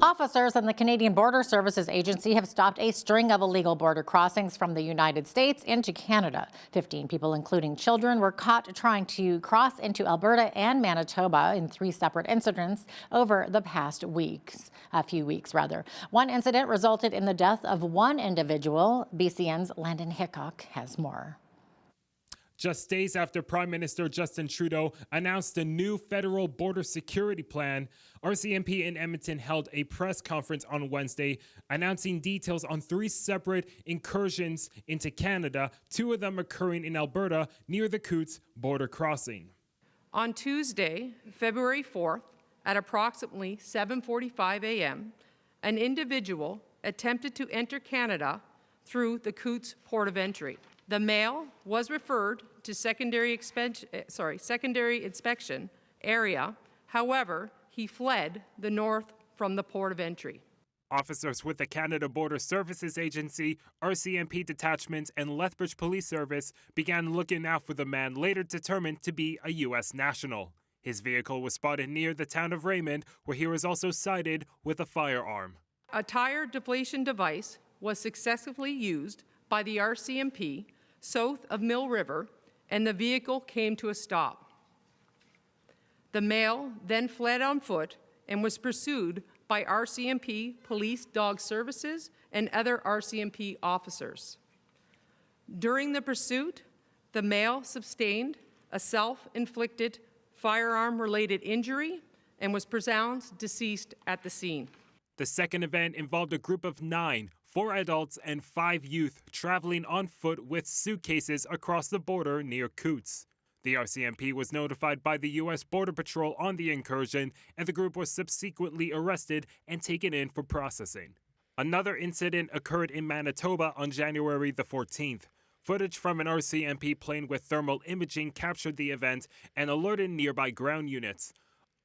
Officers in the Canadian Border Services Agency have stopped a string of illegal border crossings from the United States into Canada. 15 people, including children, were caught trying to cross into Alberta and Manitoba in 3 separate incidents over the past few weeks. One incident resulted in the death of 1 individual. BCN's Landon Hickok has more. Just days after Prime Minister Justin Trudeau announced a new federal border security plan, RCMP in Edmonton held a press conference on Wednesday announcing details on 3 separate incursions into Canada, 2 of them occurring in Alberta near the Coutts border crossing. On Tuesday, February 4th, at approximately 7:45 a.m., an individual attempted to enter Canada through the Coutts port of entry. The male was referred to secondary inspection area. However, he fled the north from the port of entry. Officers with the Canada Border Services Agency, RCMP detachments, and Lethbridge Police Service began looking out for the man later determined to be a U.S. national. His vehicle was spotted near the town of Raymond, where he was also sighted with a firearm. A tire deflation device was successfully used by the RCMP south of Mill River, and the vehicle came to a stop. The male then fled on foot and was pursued by RCMP Police Dog Services and other RCMP officers. During the pursuit, the male sustained a self-inflicted firearm-related injury and was pronounced deceased at the scene. The second event involved a group of 9, 4 adults and 5 youth traveling on foot with suitcases across the border near Coutts. The RCMP was notified by the U.S. Border Patrol on the incursion, and the group was subsequently arrested and taken in for processing. Another incident occurred in Manitoba on January the 14th. Footage from an RCMP plane with thermal imaging captured the event and alerted nearby ground units.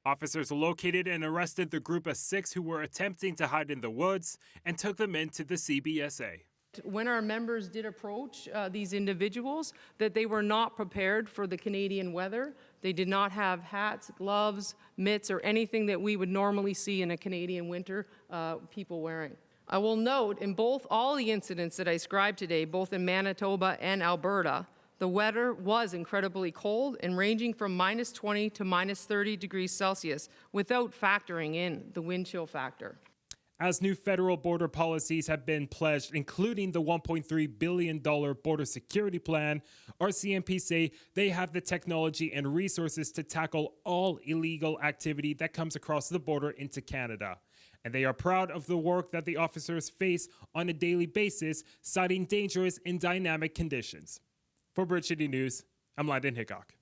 Officers located and arrested the group of 6 who were attempting to hide in the woods and took them into the CBSA. When our members did approach these individuals, that they were not prepared for the Canadian weather. They did not have hats, gloves, mitts, or anything that we would normally see in a Canadian winter people wearing. I will note in all the incidents that I described today, both in Manitoba and Alberta, the weather was incredibly cold and ranging from -20 to -30 degrees Celsius without factoring in the wind chill factor. As new federal border policies have been pledged, including the $1.3 billion border security plan, RCMP say they have the technology and resources to tackle all illegal activity that comes across the border into Canada. And they are proud of the work that the officers face on a daily basis, citing dangerous and dynamic conditions. For Bridge City News, I'm Landon Hickok.